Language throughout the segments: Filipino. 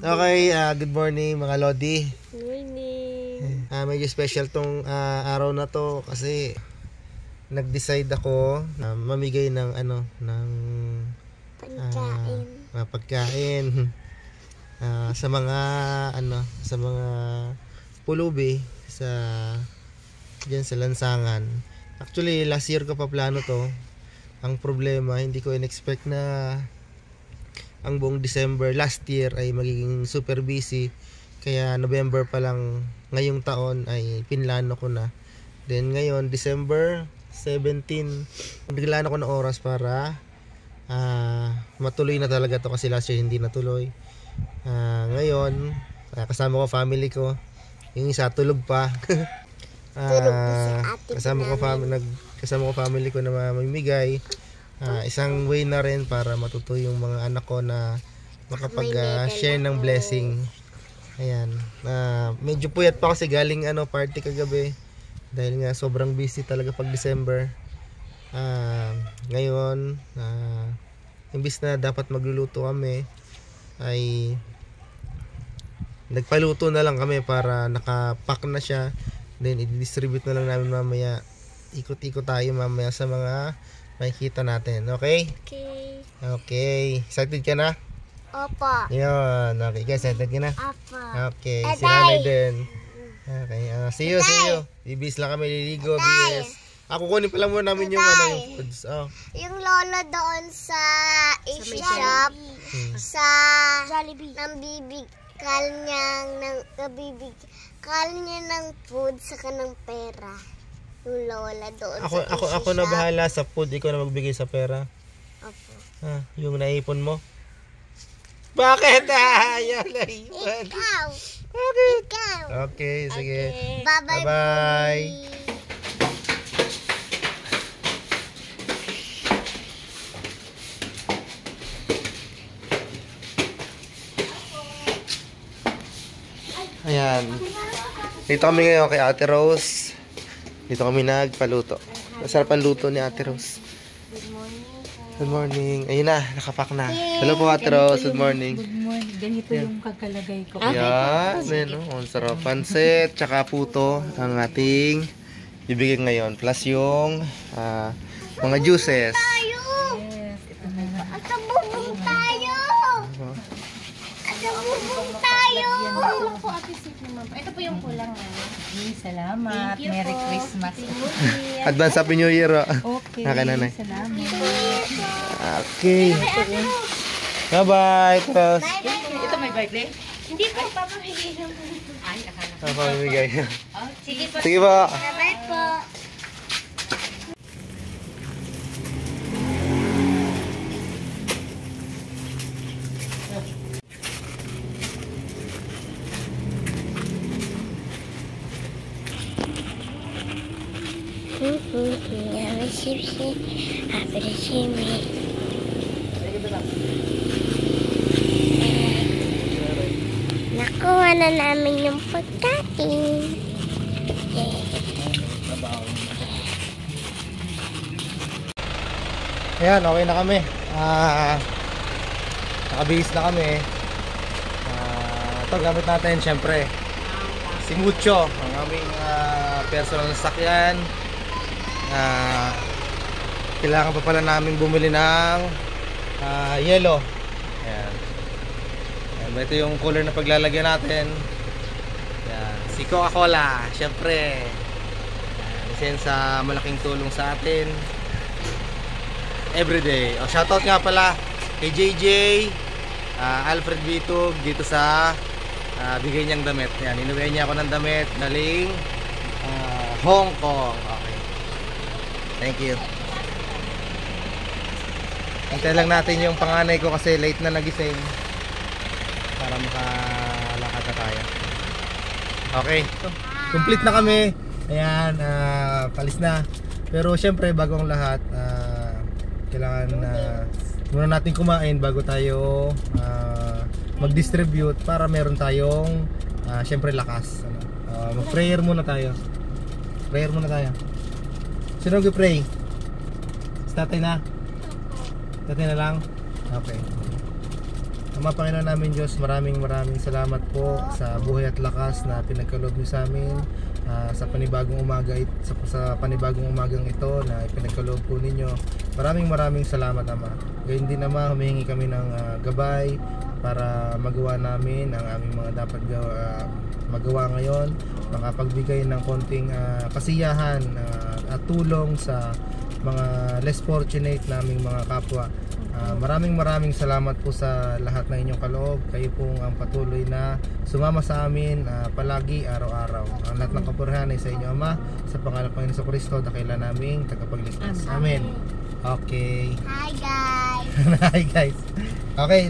Okay, good morning mga Lodi. Good morning. Medyo special tong araw na to kasi nag-decide ako na mamigay ng pagkain sa mga pulubi diyan sa lansangan. Actually, last year ko pa plano to. Ang problema, hindi ko in-expect na ang buong December last year ay magiging super busy. Kaya November pa lang ngayong taon ay pinlano ko na. Then ngayon, December 17, biglaan ako ng oras para matuloy na talaga to kasi last year hindi natuloy. Ngayon, kasama ko family ko. Yung isa tulog pa. kasama ko family ko na mamimigay. Isang way na rin para matuto yung mga anak ko na makapag-share ng blessing. Ayan. Medyo puyat pa kasi galing party kagabi. Dahil nga sobrang busy talaga pag December. Ngayon, imbis na dapat magluluto kami, ay nagpaluto na lang kami para nakapack na siya. Then i-distribute na lang namin mamaya. Ikot-ikot tayo mamaya sa mga makikita natin. Okay? Okay. Okay. Excited ka na? Opo. Yun. Okay. Excited ka na? Opo. Okay. Si nanay din. Okay. See you. Bibis lang kami liligo. Bibis. Kukunin pa lang muna namin yung yung foods. Yung lolo doon sa shop sa Jollibee. kal niya ng food saka ng pera. Yung lola doon Ako na bahala sa food. Ikaw na magbigay sa pera. Opo. Yung naipon mo. Bakit? Ayaw naipon. Ikaw. Bakit? Ikaw. Okay, sige. Okay. Bye-bye. Bye-bye. Ayan. Dito kami ngayon kay Ate Rose. Dito kami nagpaluto. Masarap ang luto ni Ate Rose. Good morning. Ayun na, nakapack na. Hello po Ate Rose, good morning. Good morning. Ganito yung kakalagay ko. Yan, ang sarap. Pansit, tsaka puto ang ating bibigyan ngayon. Plus yung mga juices. Yes, ito na nga. At bubong tayo. Ito po yung kulang. Salamat. Merry Christmas. Advance Happy New Year. Okay. Nanay. Salamat. Okay. Bye-bye, Tos. Ito may birthday? Hindi po, papamigay lang po. Ay, akala. Papamigay. Sige po. Sige po. Bye po. Nakuha na namin yung pagkain. Ayan, okay na kami. Nakabihis na kami. Ito gamit natin syempre si Mucho, ang aming personal na sakyan. Kailangan pa pala namin bumili ng yellow. Ayan. Ayan, ito yung color na paglalagyan natin. Ayan. Si Coca-Cola, syempre. Isa yan sa malaking tulong sa atin everyday. Shoutout nga pala kay JJ Alfred Bitug dito sa bigay niyang damit. Yan, inuwi niya ako ng damit galing Hong Kong. Okay. Thank you. Hintay lang natin yung panganay ko kasi late na nagising para makalakad na tayo. Okay. Complete na kami. Ayan, palis na. Pero syempre bago ang lahat, kailangan muna natin kumain bago tayo mag-distribute para meron tayong syempre lakas. Mag-prayer muna tayo. Prayer muna tayo. Sino mag-pray? Tatay na? Tatay na lang? Okay. Ama Panginoon namin Diyos, maraming salamat po sa buhay at lakas na pinagkaloob niyo sa amin, sa panibagong umaga, sa panibagong umagang ito na ipinagkaloob po ninyo. Maraming salamat Ama. Gayun din Ama, humihingi kami ng gabay para magawa namin ang aming mga dapat magawa ngayon, makapagbigay ng konting kasiyahan at tulong sa mga less fortunate naming mga kapwa. Maraming salamat po sa lahat ng inyong kaloob. Kayo po ang patuloy na sumama sa amin palagi, araw-araw. Ang lahat ng kapurihan ay sa inyo Ama, sa pangalan ng Panginoon Kristo, dakila naming tagapagligtas. Amen. Okay. Hi guys! Hi guys. Okay,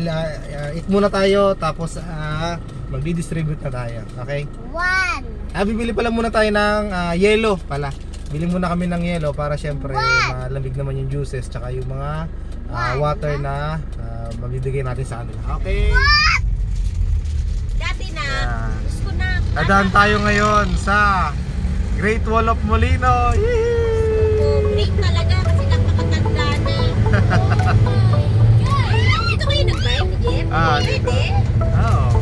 eat muna tayo tapos magdi-distribute na tayo. Okay? 1. Bibili pala muna tayo ng yelo pala. Bili muna kami ng yelo para syempre malamig naman yung juices tsaka yung mga water na mabibigay natin sa kanila. Okay. Dati na. Yan. Gusto ko na. Dadaan tayo ngayon sa Great Wall of Molino. Yee! Break talaga kasi nakakatanda na. Ito kayo nag-buy ni Jeff? Pwede? Oo.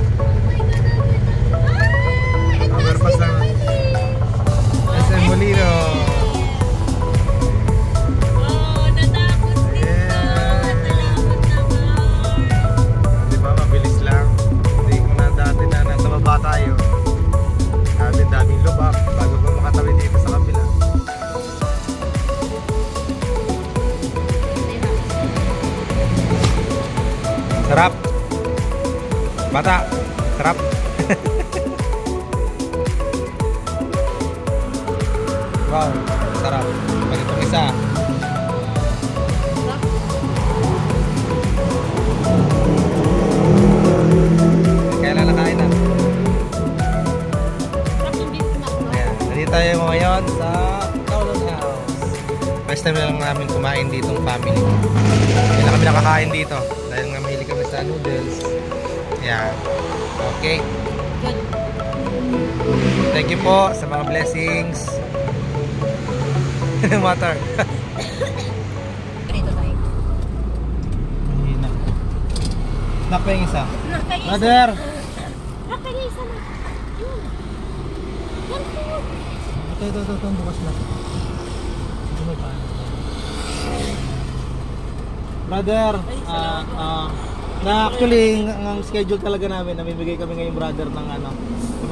Overpass lang. SM Molino. Natapos din to. Salamat naman. Di ba mabilis lang? Hindi ko na dati na nasa baba tayo. Daming lubak bago pa makatabi dito sa kabila. Sarap. Bata, sarap. Wow, sarap. Pag itong isa. Kailan nakain na? Ayan, nandito tayo ngayon sa Kowloon House. First time na lang namin kumain dito ng family. Hindi na kami nakakain dito dahil nga mahilig kami sa noodles. Ayan. Okay. Thank you po sa mga blessings. Water. Dito tayo. Mahina. Knock pa yung isa. Brother! Nakaya isa na. Yun. Yan po. Ito, bukas na. Ano pa? Brother, na actually ang schedule talaga namin, namimigay kami ngayon brother ng ano, ng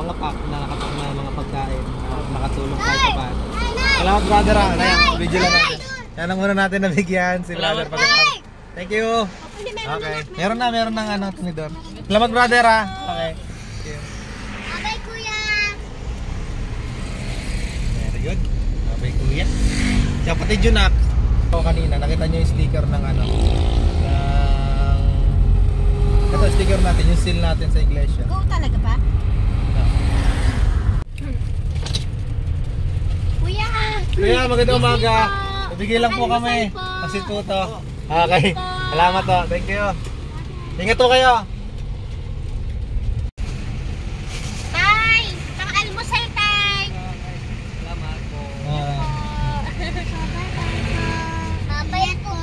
mga pack na nakapack na mga pagkain, nakatulong kahit pa. Salamat brother ha, video lang natin. Yan ang muna natin nabigyan si brother pagkatapos. Thank you. Okay, meron ng ano, tinidor. Salamat brother ha. Okay. Abay kuya! Very good. Abay kuya. Siya pati Junak. O kanina, nakita nyo yung sticker ng ano, ito sticker natin, yung seal natin sa iglesia. Go talaga ba? Kuya! Kuya, magandang umaga. Ibigay lang po kami. Kasi po to. Okay. Salamat po. Thank you. Ingat po kayo. Tay! Pang-almusal, tay! Salamat po. Abay po!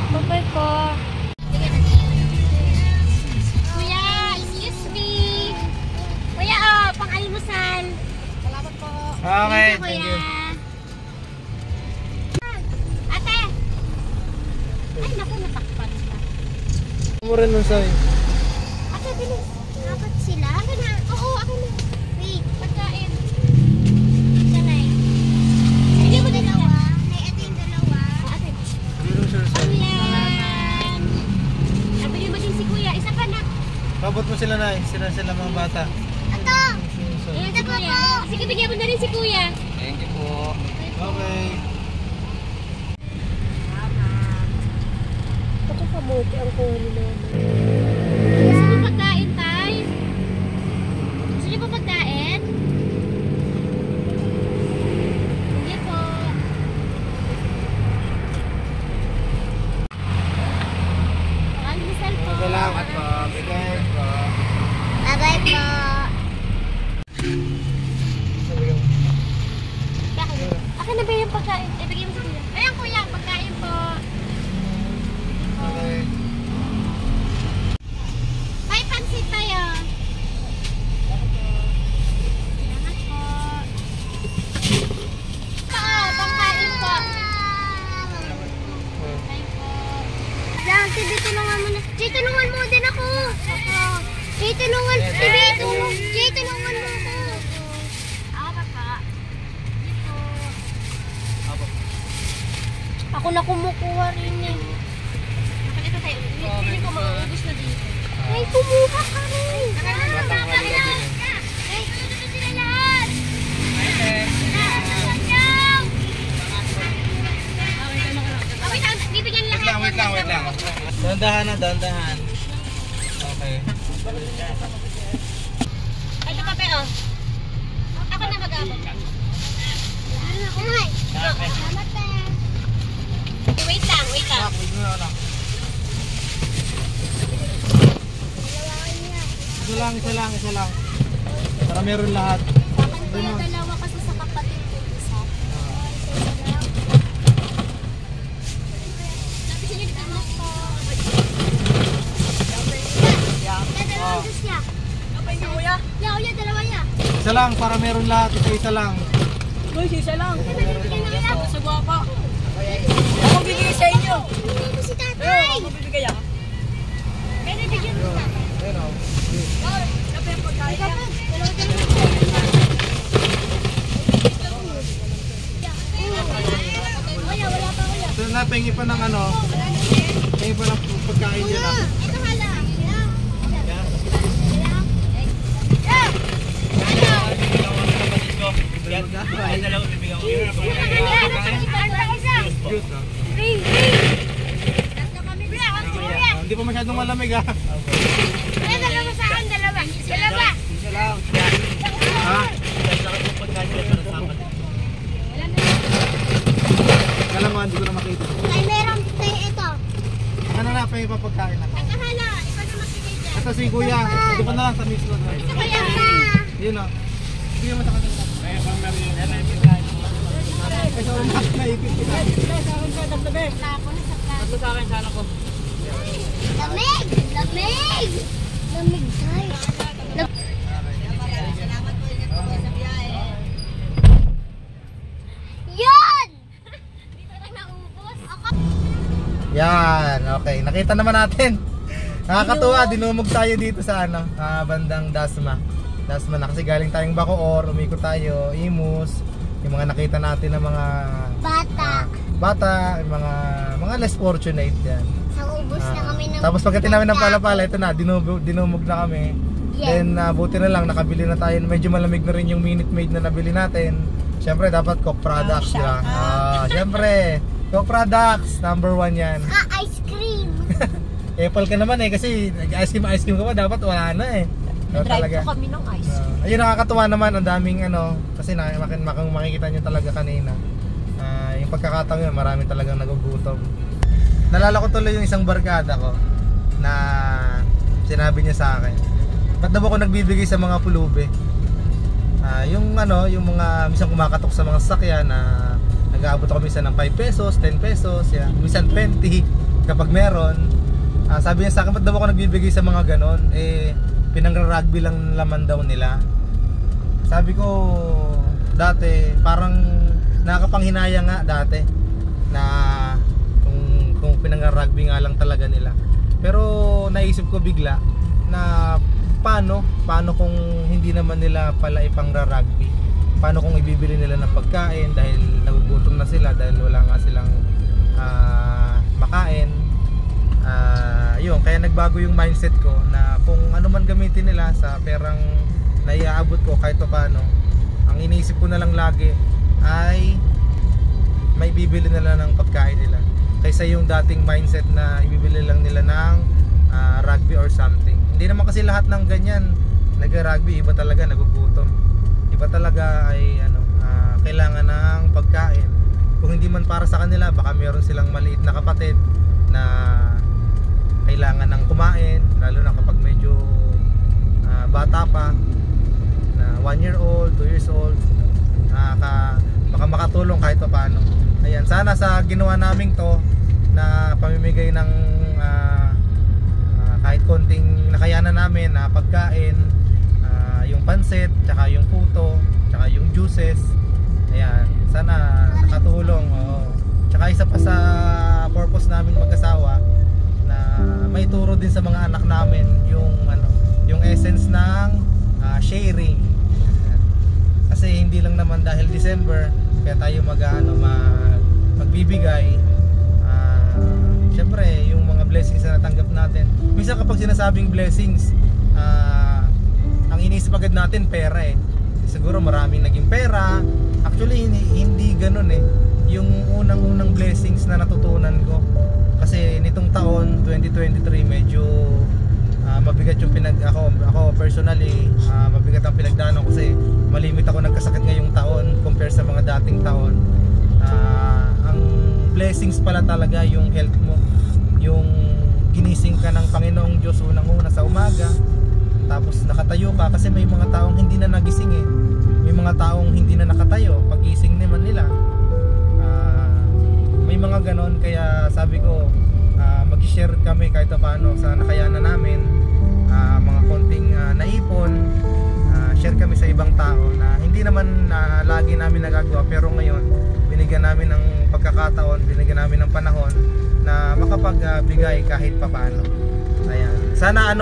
Babay po. Kuya, excuse me. Kuya, pang-almusal. Salamat po. Okay, Thank thank you, you. kuya. Ate! Ay, naku, natakpan siya. Mo rin nun sa'yo. Ate, bilis. Dapat sila? Ako na. Oo, ako na. Wait, Pagkain. Sanay. Bigyan mo din ako. dalawa. May ito yung dalawa. Ate. Sir. Ulan. Nabili mo din si kuya. Isa pa na. Pabot mo sila na sila mga bata. Ito! Ayan si kuya. Sige, bigyan mo na rin si kuya. Thank you po. Okay. Ito kamote ang kuhuli naman. Gusto niyo pagkain, tay? Gusto niyo pa pagkain? Sige po. Pang-almusal po. Salamat po. Bigay po. Bye-bye po! pagkain. Ibigay mo sa kuya. Ayan kuya, pagkain po. Okay. May pansit tayo. Salamat po. Pangkain po. Pangkain po. Lang, Tibi, tulungan mo na. Jay, tulungan mo din ako. Jay, tulungan. Tibi, Jay, tulungan mo ako. Ako papa. Dito. Ako na kumukuha rin eh. Nakita tayo. Hindi ko mauubos na dito. Ay, kumuha ka rin. Ay, dito sila lahat. Bibigyan lahat. Wait lang. Dandahan. Okay. Ito pa pero. Ako na mag-abot. Wait lang. Isa lang. Para meron lahat. Kaya dalawa kasi sa kapatid ko isa. Napisin niyo dito na po. Dalawang Diyos niya. Kuya, dalawa ya. Isa lang, para meron lahat. Isa lang. Sa guwapa. Ako bibigay sa inyo. Hindi mo si tatay. Ako bibigay ako. Pero bigyan mo sa akin. Ayun o. Kuya, wala pa kuya. So, napengi pa ng ano. Pengi pa ng pagkain dyan ah. Ito hala. Cute ah. Hindi pa masyadong malamig ah. Dalawa sa akin, dalawa. Isa lang. Ha? Alam mo, hindi ko na makita. Ay, meron tayo ito. Ano na, pengi pa pagkain ako. Ito hala. Ikaw na magbigay dyan. Ito si kuya. Ito pa na lang sa mismo. Ito kaya. Yun o. Bigyan mo sa kanila. Kasi umak na ipit kita. Tatlo sa akin sana ko. Lamig! Lamig tayo. Yun! Dito lang naubos. Yan, okay. Nakita naman natin. Nakakatuwa, dinumog tayo dito sa ano, bandang Dasma. Dasma na kasi galing tayong Bacoor, umikot tayo, Imus, yung mga nakita natin ng mga bata, yung mga less fortunate yan. Sa ubos na kami ng... Tapos pagdating namin ng Palapala, ito na, dinumog na kami. Yeah. Then buti na lang, nakabili na tayo. Medyo malamig na rin yung Minute Maid na nabili natin. Siyempre, dapat Coke products sila. Siyempre, Coke products, number 1 yan. Ice cream. Apple ka naman eh, kasi ice cream ka pa, dapat wala na eh. So, Drive ko kami ng ice. Ayun, nakakatuwa naman, ang daming ano, kasi makikita nyo talaga kanina. Yung pagkakataon yun, marami talagang nagugutom. Nalala ko tuloy yung isang barkada ko na sinabi niya sa akin, ba't daw ako nagbibigay sa mga pulube? Yung mga minsan kumakatok sa mga sasakyan na nag-aabot ako minsan ng 5 pesos, 10 pesos, yan. Minsan 20 kapag meron. Sabi niya sa akin, ba't daw ako nagbibigay sa mga ganon? Pinangra-rugby lang laman daw nila. Sabi ko, dati parang nakakapanghinaya nga dati na kung pinangra-rugby nga lang talaga nila. Pero naisip ko bigla na paano kung hindi naman nila pala ipangra-rugby? Paano kung ibibili nila ng pagkain dahil nagugutom na sila dahil wala nga silang makain? Yun, kaya nagbago yung mindset ko na kung ano man gamitin nila sa perang naiaabot ko kahit paano, ang iniisip ko na lang lagi ay may bibili nila ng pagkain nila kaysa yung dating mindset na ibibili lang nila ng rugby or something. Hindi naman kasi lahat ng ganyan nag-rugby, iba talaga nagugutom, iba talaga ay kailangan ng pagkain. Kung hindi man para sa kanila, baka meron silang maliit na kapatid na kailangan ng kumain, lalo na kapag medyo bata pa na 1 year old, 2 years old, baka makatulong kahit pa paano. sana sa ginawa naming to na pamimigay ng kahit konting nakayanan namin na pagkain, yung pansit, tsaka yung puto, tsaka yung juices, ayan, sana nakatulong. Tsaka isa pa sa purpose namin mag-asawa na may turo din sa mga anak namin yung essence ng sharing. Kasi hindi lang naman dahil December kaya tayo magbibigay. Syempre yung mga blessings na natanggap natin, minsan kapag sinasabing blessings, ang iniisip agad natin pera eh. Siguro maraming naging pera. Actually hindi ganun eh. Yung unang blessings na natutunan ko, kasi nitong taon 2023 medyo mabigat yung ako personally, mabigat ang pinagdaanan ko kasi malimit ako nagkasakit ngayong taon compare sa mga dating taon. Ang blessings pala talaga yung health mo, yung ginising ka ng Panginoong Diyos unang-una sa umaga, tapos nakatayo ka, kasi may mga taong hindi na nagising eh, may mga taong hindi na nakatayo pagising naman nila. May mga ganon, kaya sabi ko mag-share kami kahit paano sa nakayanan namin, mga konting naipon, share kami sa ibang tao na hindi naman lagi namin nagagawa, pero ngayon binigyan namin ng pagkakataon, binigyan namin ng panahon na makapagbigay kahit papaano. Ayan. Sana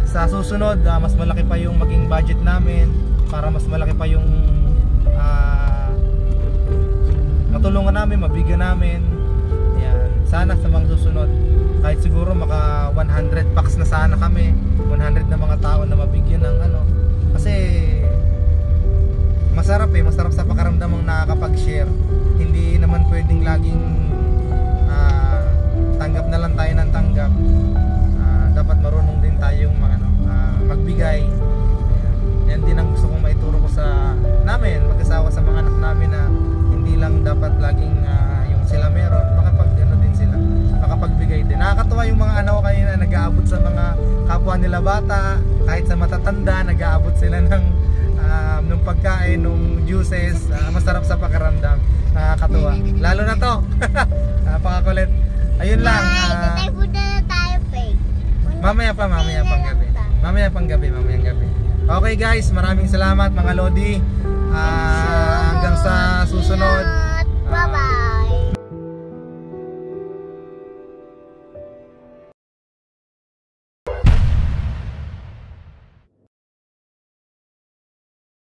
sa susunod mas malaki pa yung maging budget namin, para mas malaki pa yung matulungan namin, mabigyan namin. Ayan. Sana sa mga susunod kahit siguro maka 100 packs na sana kami, 100 na mga tao na mabigyan ng kasi masarap sa pakaramdamang nakakapag-share. Hindi naman pwedeng laging tanggap na lang tayo ng tanggap. Dapat marunong din tayong magbigay. Yan din ang gusto kong maituro ko sa namin, mag-asawa, sa mga anak namin, na hindi lang dapat laging yung sila meron, din sila, makapagbigay din. Nakakatuwa yung mga anak ko kanina, nag-aabot sa mga kapwa nila bata, kahit sa matatanda, nag-aabot sila ng pagkain, ng juices. Masarap sa pakiramdam, nakakatuwa. Lalo na to, napakakulit. Ayun lang. Mamaya pang gabi. Okay guys, maraming salamat mga Lodi. Hanggang sa susunod.